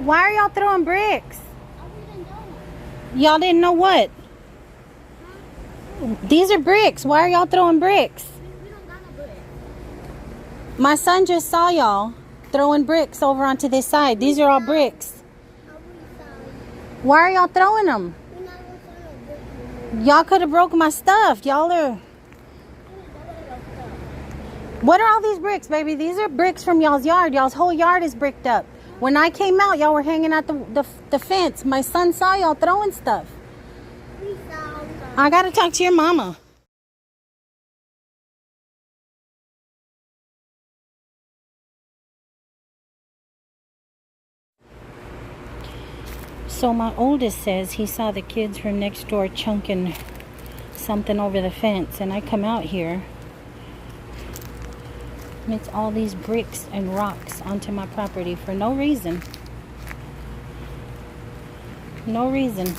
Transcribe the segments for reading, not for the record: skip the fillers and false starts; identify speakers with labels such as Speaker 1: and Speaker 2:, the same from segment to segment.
Speaker 1: Why are y'all throwing bricks? Y'all didn't know what? These are bricks. Why are y'all throwing bricks?
Speaker 2: We don't got no bricks.
Speaker 1: My son just saw y'all throwing bricks over onto this side. These are all bricks. Why are y'all throwing them? Y'all could have broken my stuff. Y'all are... What are all these bricks, baby? These are bricks from y'all's yard. Y'all's whole yard is bricked up. When I came out, y'all were hanging out the fence. My son saw y'all throwing stuff. I gotta talk to your mama. So my oldest says he saw the kids from next door chunking something over the fence, and I come out here and it's all these bricks and rocks onto my property for no reason. No reason.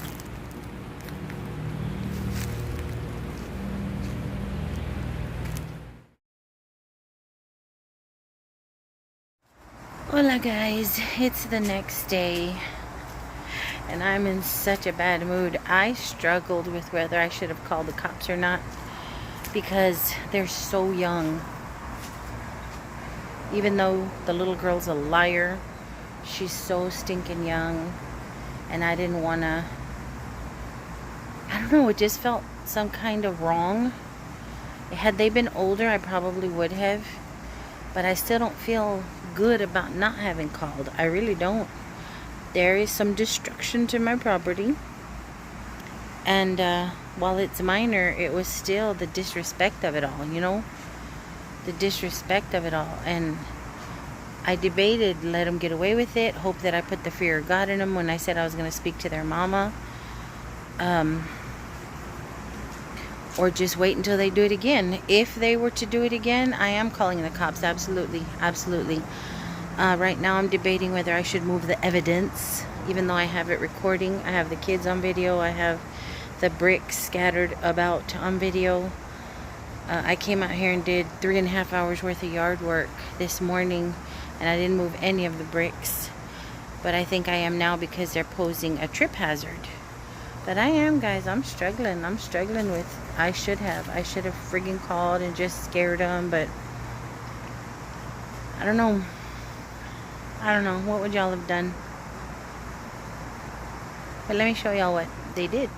Speaker 1: Hola guys, it's the next day and I'm in such a bad mood. I struggled with whether I should have called the cops or not because they're so young. Even though the little girl's a liar, she's so stinking young, and I didn't want to, I don't know, it just felt some kind of wrong. Had they been older, I probably would have, but I still don't feel good about not having called. I really don't. There is some destruction to my property, and while it's minor, it was still the disrespect of it all, you know? The disrespect of it all. And I debated, let them get away with it, hope that I put the fear of God in them when I said I was going to speak to their mama, or just wait until they do it again. If they were to do it again, I am calling the cops. Absolutely, absolutely. Right now I'm debating whether I should move the evidence, even though I have it recording. I have the kids on video. I have the bricks scattered about on video. I came out here and did 3.5 hours worth of yard work this morning, and I didn't move any of the bricks. But I think I am now because they're posing a trip hazard. But I am, guys. I'm struggling. I'm struggling with... I should have friggin' called and just scared them, but... I don't know. I don't know. What would y'all have done? But let me show y'all what they did.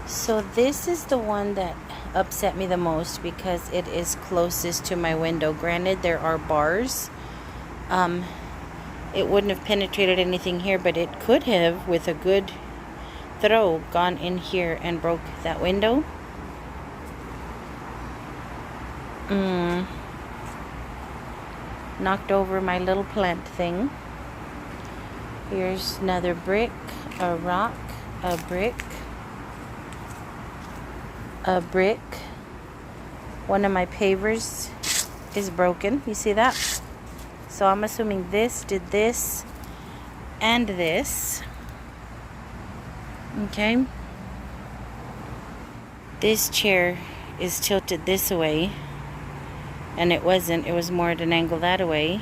Speaker 1: So this is the one that upset me the most because it is closest to my window. Granted, there are bars. It wouldn't have penetrated anything here, but it could have, with a good throw, gone in here and broke that window. Knocked over my little plant thing. Here's another brick, a rock, a brick, a brick. One of my pavers is broken. You see that? So I'm assuming this did this and this. Okay. This chair is tilted this way, and it wasn't. It was more at an angle that way.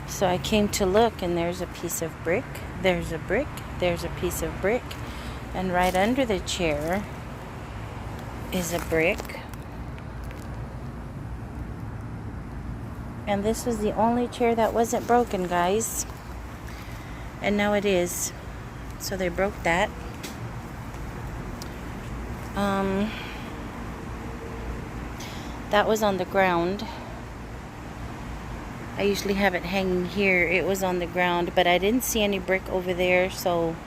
Speaker 1: So I came to look, and there's a piece of brick. There's a brick. There's a piece of brick. And right under the chair is a brick. And this was the only chair that wasn't broken, guys. And now it is. So they broke that. That was on the ground. I usually have it hanging here. It was on the ground, but I didn't see any brick over there, so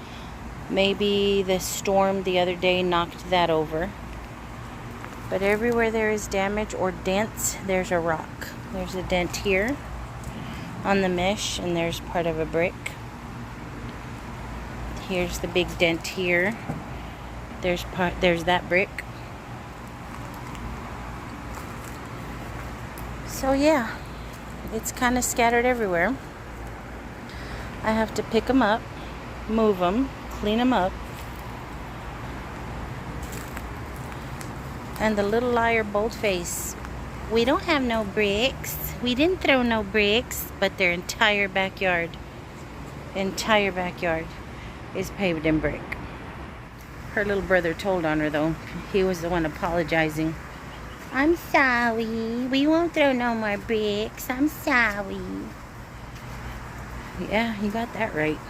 Speaker 1: maybe the storm the other day knocked that over. But everywhere there is damage or dents, there's a rock. There's a dent here on the mesh, and there's part of a brick. Here's the big dent here. There's that brick. So yeah, it's kind of scattered everywhere. I have to pick them up, move them, clean them up. And the little liar boldface, we don't have no bricks. We didn't throw no bricks, but their entire backyard entire backyard is paved in brick. Her little brother told on her though. He was the one apologizing. I'm sorry. We won't throw no more bricks. I'm sorry. Yeah, you got that right.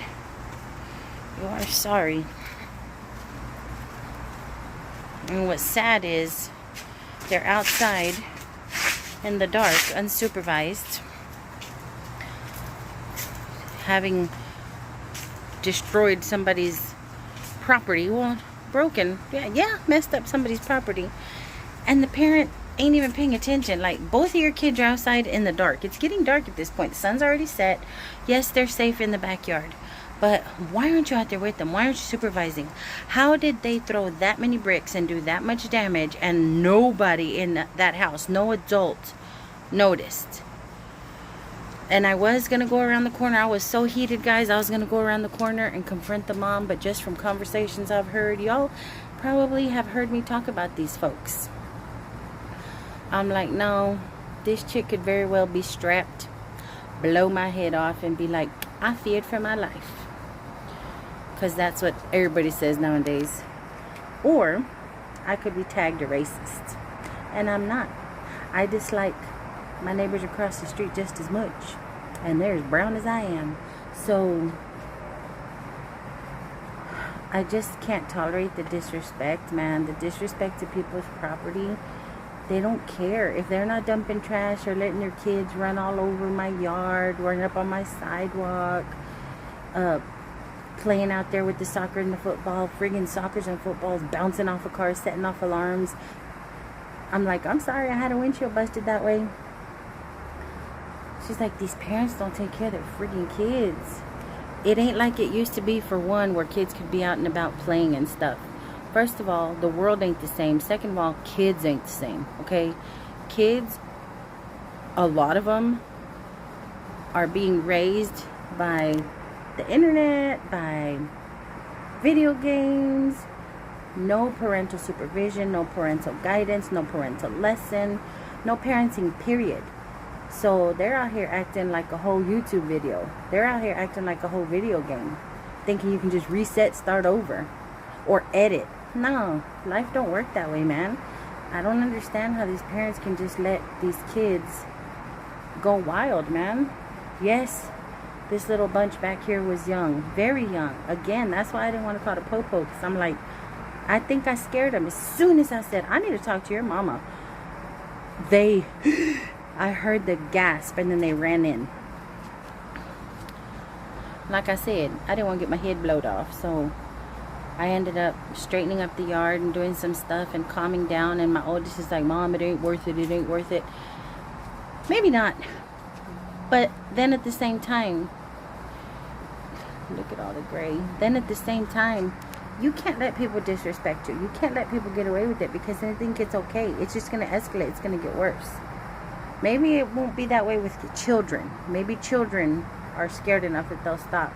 Speaker 1: You are sorry. And what's sad is they're outside in the dark, unsupervised, having destroyed somebody's property. Well, broken. Yeah, messed up somebody's property. And the parent ain't even paying attention. Like, both of your kids are outside in the dark. It's getting dark at this point. The sun's already set. Yes, they're safe in the backyard. But why aren't you out there with them? Why aren't you supervising? How did they throw that many bricks and do that much damage and nobody in that house, no adult, noticed? And I was going to go around the corner. I was so heated, guys. I was going to go around the corner and confront the mom. But just from conversations I've heard, y'all probably have heard me talk about these folks. I'm like, no, this chick could very well be strapped, blow my head off, and be like, I feared for my life. Because that's what everybody says nowadays. Or I could be tagged a racist. And I'm not. I dislike my neighbors across the street just as much. And they're as brown as I am. So I just can't tolerate the disrespect, man. The disrespect to people's property. They don't care. If they're not dumping trash or letting their kids run all over my yard, running up on my sidewalk, playing out there with the soccer and the football, friggin' soccers and footballs, bouncing off of cars, setting off alarms. I'm like, I'm sorry I had a windshield busted that way. She's like, these parents don't take care of their friggin' kids. It ain't like it used to be, for one, where kids could be out and about playing and stuff. First of all, the world ain't the same. Second of all, kids ain't the same, okay? Kids, a lot of them are being raised by the internet, by video games, no parental supervision, no parental guidance, no parental lesson, no parenting, period. So they're out here acting like a whole YouTube video. They're out here acting like a whole video game, thinking you can just reset, start over, or edit. No, life don't work that way, man. I don't understand how these parents can just let these kids go wild, man. Yes, this little bunch back here was young, very young. Again, that's why I didn't want to call it Popo, because I'm like, I think I scared them. As soon as I said, I need to talk to your mama, I heard the gasp, and then they ran in. Like I said, I didn't want to get my head blowed off, so I ended up straightening up the yard and doing some stuff and calming down. And my oldest is like, Mom, it ain't worth it. It ain't worth it. Maybe not. But then at the same time, look at all the gray. Then at the same time, you can't let people disrespect you. You can't let people get away with it, because they think it's okay. It's just going to escalate. It's going to get worse. Maybe it won't be that way with children. Maybe children are scared enough that they'll stop.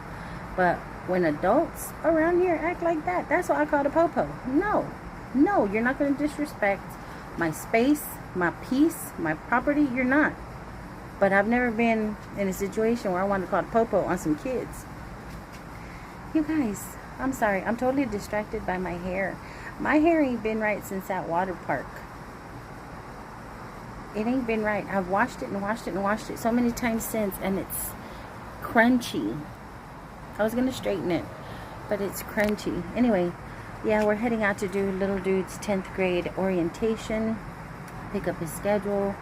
Speaker 1: But when adults around here act like that, that's what I call a Popo. No, you're not going to disrespect my space, my peace, my property. You're not. But I've never been in a situation where I wanted to call a Popo on some kids. You guys, I'm sorry. I'm totally distracted by my hair. My hair ain't been right since that water park. It ain't been right. I've washed it and washed it and washed it so many times since, and it's crunchy. I was going to straighten it, but it's crunchy. Anyway, yeah, we're heading out to do little dude's 10th grade orientation, pick up his schedule,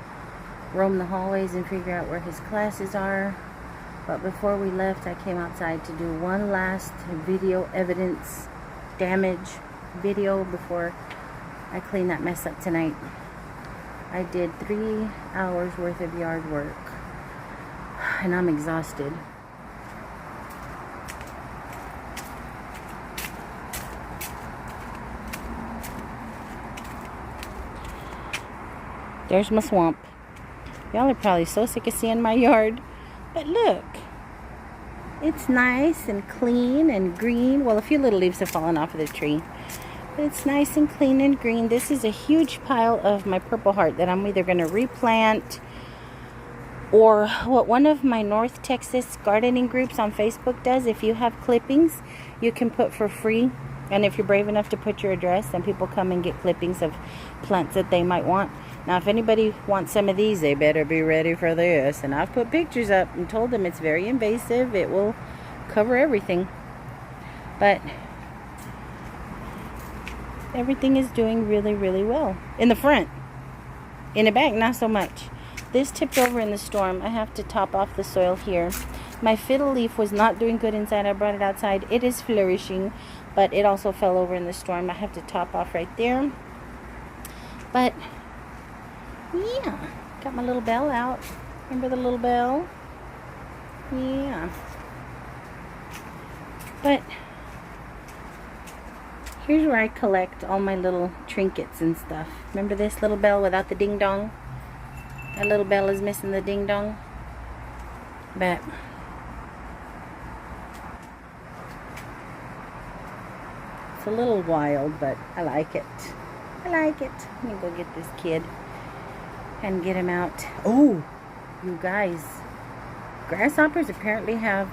Speaker 1: roam the hallways and figure out where his classes are. But before we left, I came outside to do one last video evidence damage video before I clean that mess up tonight. I did 3 hours worth of yard work, and I'm exhausted. There's my swamp. Y'all are probably so sick of seeing my yard. But look. It's nice and clean and green. Well, a few little leaves have fallen off of the tree. But it's nice and clean and green. This is a huge pile of my Purple Heart that I'm either going to replant Or what one of my North Texas gardening groups on Facebook does, if you have clippings, you can put for free. And if you're brave enough to put your address, then people come and get clippings of plants that they might want. Now, if anybody wants some of these, they better be ready for this. And I've put pictures up and told them it's very invasive. It will cover everything. But everything is doing really, really well. In the front. In the back, not so much. This tipped over in the storm. I have to top off the soil here. My fiddle leaf was not doing good inside. I brought it outside. It is flourishing, but it also fell over in the storm. I have to top off right there. But yeah, got my little bell out. Remember the little bell? Yeah. But here's where I collect all my little trinkets and stuff. Remember this little bell without the ding dong? That little bell is missing the ding dong. But it's a little wild, but I like it. I like it. Let me go get this kid and get him out. Oh, you guys. Grasshoppers apparently have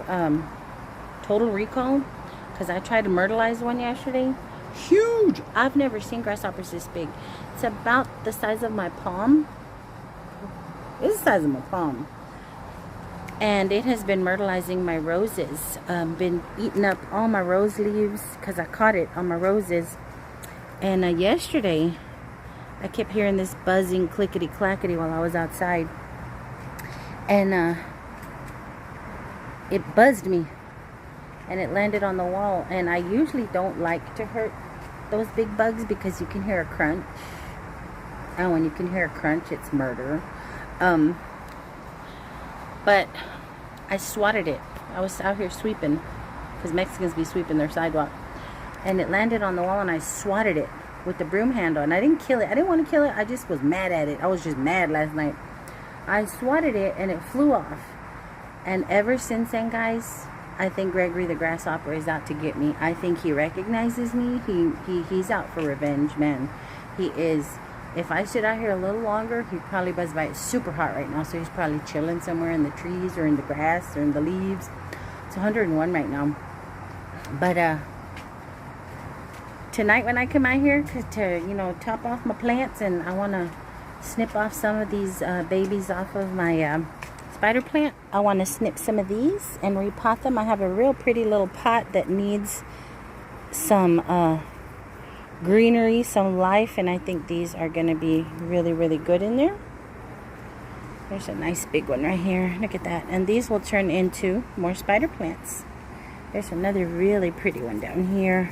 Speaker 1: total recall. Because I tried to myrtleize one yesterday. Huge! I've never seen grasshoppers this big. It's about the size of my palm. It's the size of my palm. And it has been myrtleizing my roses. Been eating up all my rose leaves because I caught it on my roses. And yesterday, I kept hearing this buzzing clickety-clackety while I was outside. And it buzzed me. And it landed on the wall. And I usually don't like to hurt those big bugs because you can hear a crunch. And when you can hear a crunch, it's murder. But I swatted it. I was out here sweeping because Mexicans be sweeping their sidewalk. And it landed on the wall and I swatted it with the broom handle. And I didn't kill it. I didn't want to kill it. I just was mad at it. I was just mad last night. I swatted it and it flew off. And ever since then, guys, I think Gregory the grasshopper is out to get me. I think he recognizes me. He's out for revenge, man. He is. If I sit out here a little longer, he'd probably buzz by. It's super hot right now, so he's probably chilling somewhere in the trees or in the grass or in the leaves. It's 101 right now. But tonight when I come out here to top off my plants, and I want to snip off some of these babies off of my spider plant. I want to snip some of these and repot them. I have a real pretty little pot that needs some greenery, some life, and I think these are going to be really, really good in there. There's a nice big one right here. Look at that. And these will turn into more spider plants. There's another really pretty one down here.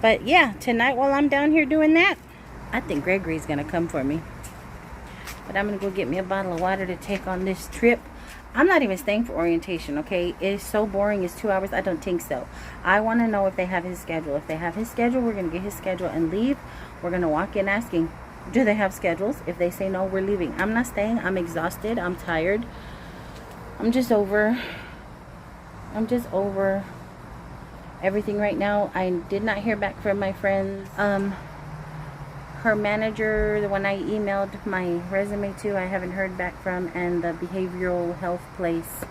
Speaker 1: But yeah, tonight while I'm down here doing that, I think Gregory's going to come for me. But I'm going to go get me a bottle of water to take on this trip. I'm not even staying for orientation, okay? It's so boring. It's 2 hours. I don't think so. I want to know if they have his schedule. If they have his schedule, we're going to get his schedule and leave. We're going to walk in asking, do they have schedules? If they say no, we're leaving. I'm not staying. I'm exhausted. I'm tired. I'm just over everything right now. I did not hear back from my friends. Her manager, the one I emailed my resume to, I haven't heard back from, and the behavioral health place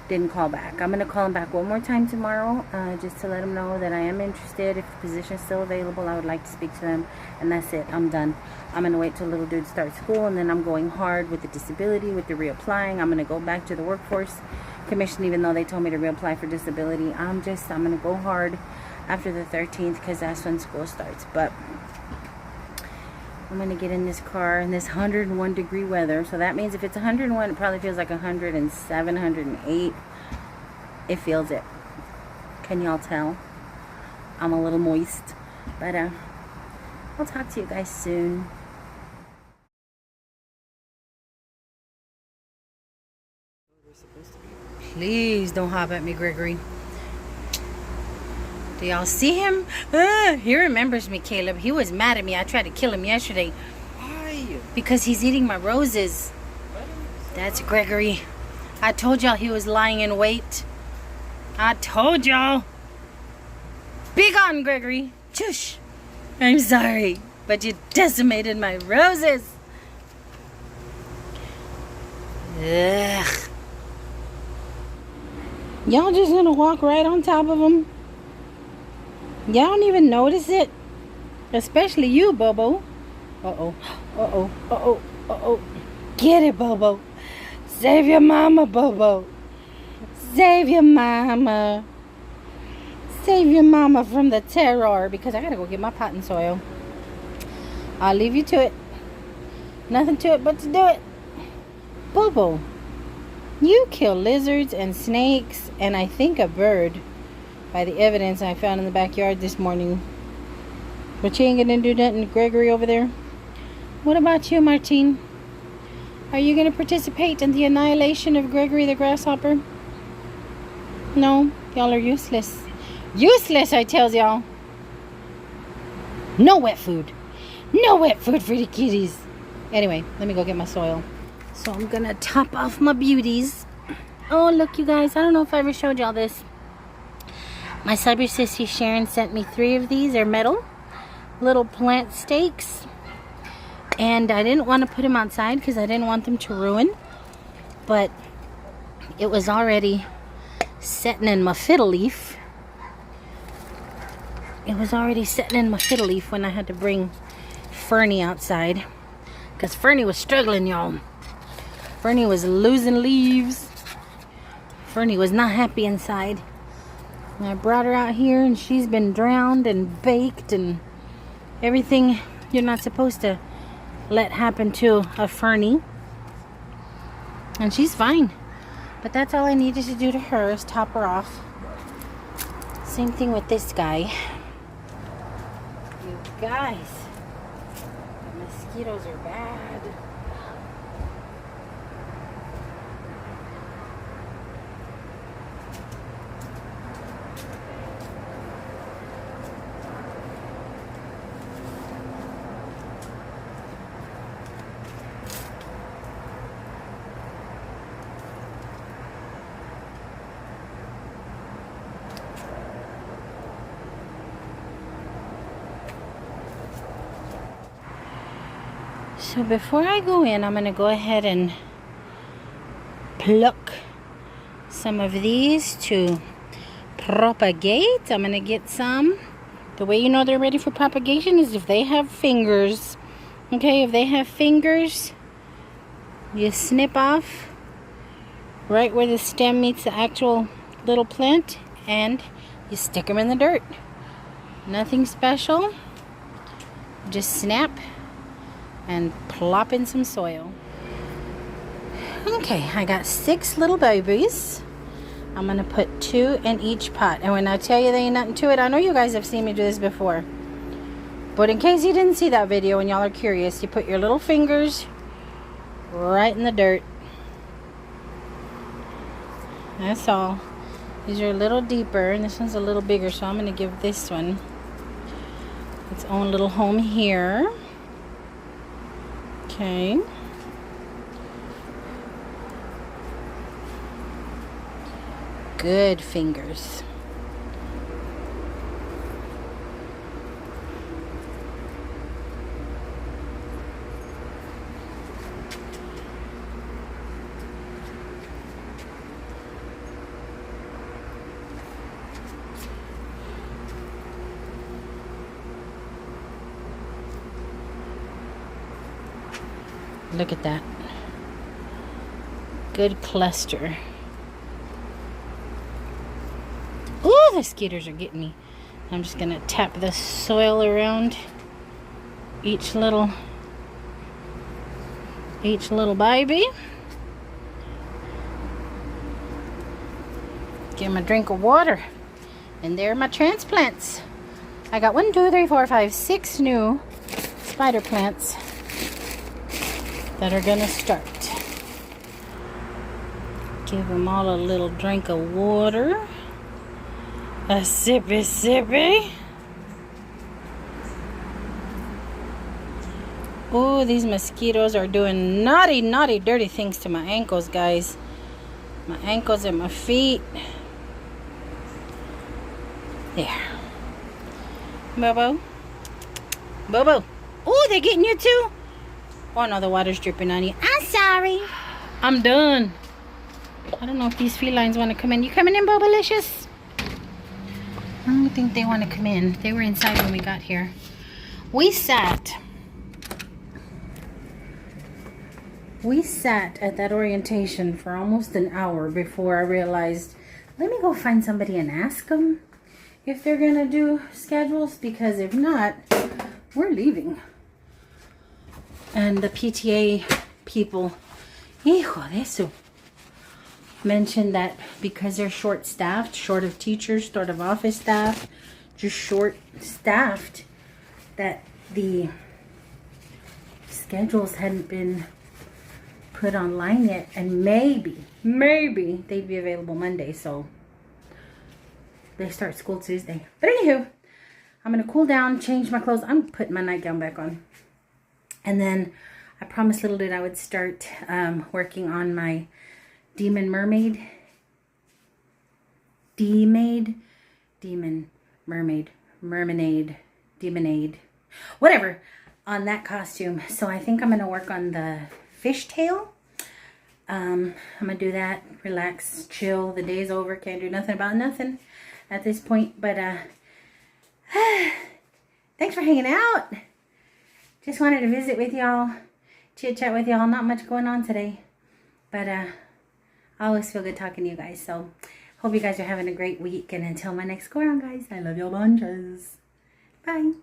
Speaker 1: didn't call back. I'm going to call them back one more time tomorrow, just to let them know that I am interested. If the position is still available, I would like to speak to them, and that's it. I'm done. I'm going to wait till little dude starts school, and then I'm going hard with the disability, with the reapplying. I'm going to go back to the workforce commission, even though they told me to reapply for disability. I'm going to go hard after the 13th, because that's when school starts. But I'm going to get in this car in this 101 degree weather. So that means if it's 101, it probably feels like 107, 108. It feels it. Can y'all tell? I'm a little moist. But I'll talk to you guys soon. Please don't hop at me, Gregory. Do y'all see him? He remembers me, Caleb. He was mad at me. I tried to kill him yesterday. Why? Because he's eating my roses. That's Gregory. I told y'all he was lying in wait. I told y'all. Be gone, Gregory. Shush. I'm sorry, but you decimated my roses. Ugh. Y'all just gonna walk right on top of them? Y'all don't even notice it? Especially you, Bobo. Uh-oh. Uh-oh. Uh-oh. Uh-oh. Get it, Bobo. Save your mama, Bobo. Save your mama. Save your mama from the terror. Because I gotta go get my pot and soil. I'll leave you to it. Nothing to it but to do it. Bobo, you kill lizards and snakes and I think a bird by the evidence I found in the backyard this morning. But you ain't gonna do nothing to Gregory over there? What about you, Martine? Are you gonna participate in the annihilation of Gregory the grasshopper? No, y'all are useless. Useless, I tells y'all. No wet food. No wet food for the kitties. Anyway, let me go get my soil. So I'm gonna top off my beauties. Oh, look, you guys. I don't know if I ever showed y'all this. My cyber sissy Sharon sent me 3 of these. They're metal little plant stakes. And I didn't want to put them outside because I didn't want them to ruin. But it was already setting in my fiddle leaf. It was already setting in my fiddle leaf when I had to bring Fernie outside. Because Fernie was struggling, y'all. Fernie was losing leaves. Fernie was not happy inside. And I brought her out here and she's been drowned and baked and everything you're not supposed to let happen to a Fernie. And she's fine. But that's all I needed to do to her is top her off. Same thing with this guy. You guys, the mosquitoes are bad. So before I go in, I'm going to go ahead and pluck some of these to propagate. I'm going to get some. The way you know they're ready for propagation is if they have fingers. Okay, if they have fingers, you snip off right where the stem meets the actual little plant and you stick them in the dirt. Nothing special. Just snap and plop in some soil. Okay, I got 6 little babies. I'm gonna put 2 in each pot. And when I tell you there ain't nothing to it, I know you guys have seen me do this before. But in case you didn't see that video and y'all are curious, you put your little fingers right in the dirt. That's all. These are a little deeper and this one's a little bigger, so I'm gonna give this one its own little home here. Okay. Good fingers. Look at that. Good cluster. Ooh, the mosquitoes are getting me. I'm just gonna tap the soil around each little baby. Give them a drink of water. And there are my transplants. I got 1, 2, 3, 4, 5, 6 new spider plants that are gonna start. Give them all a little drink of water. A sippy sippy. Oh, these mosquitoes are doing naughty, naughty, dirty things to my ankles, guys. My ankles and my feet. There. Bobo. Bobo. Oh, they're getting you too? Oh no, the water's dripping on you. I'm sorry. I'm done. I don't know if these felines want to come in. You coming in, Bobalicious? I don't think they want to come in. They were inside when we got here. We sat at that orientation for almost an hour before I realized, let me go find somebody and ask them if they're going to do schedules, because if not, we're leaving. And the PTA people, hijo de eso, mentioned that because they're short-staffed, short of teachers, short of office staff, just short-staffed, that the schedules hadn't been put online yet, and maybe they'd be available Monday, so they start school Tuesday. But anywho, I'm gonna cool down, change my clothes. I'm putting my nightgown back on, and then I promised Little Dude I would start working on my demon mermaid, demonade, whatever, on that costume. So I think I'm gonna work on the fishtail. I'm gonna do that, relax, chill. The day's over, can't do nothing about nothing at this point. But thanks for hanging out. Just wanted to visit with y'all, chit chat with y'all. Not much going on today, but I always feel good talking to you guys. So hope you guys are having a great week, and until my next go around, guys, I love y'all bunches. Bye.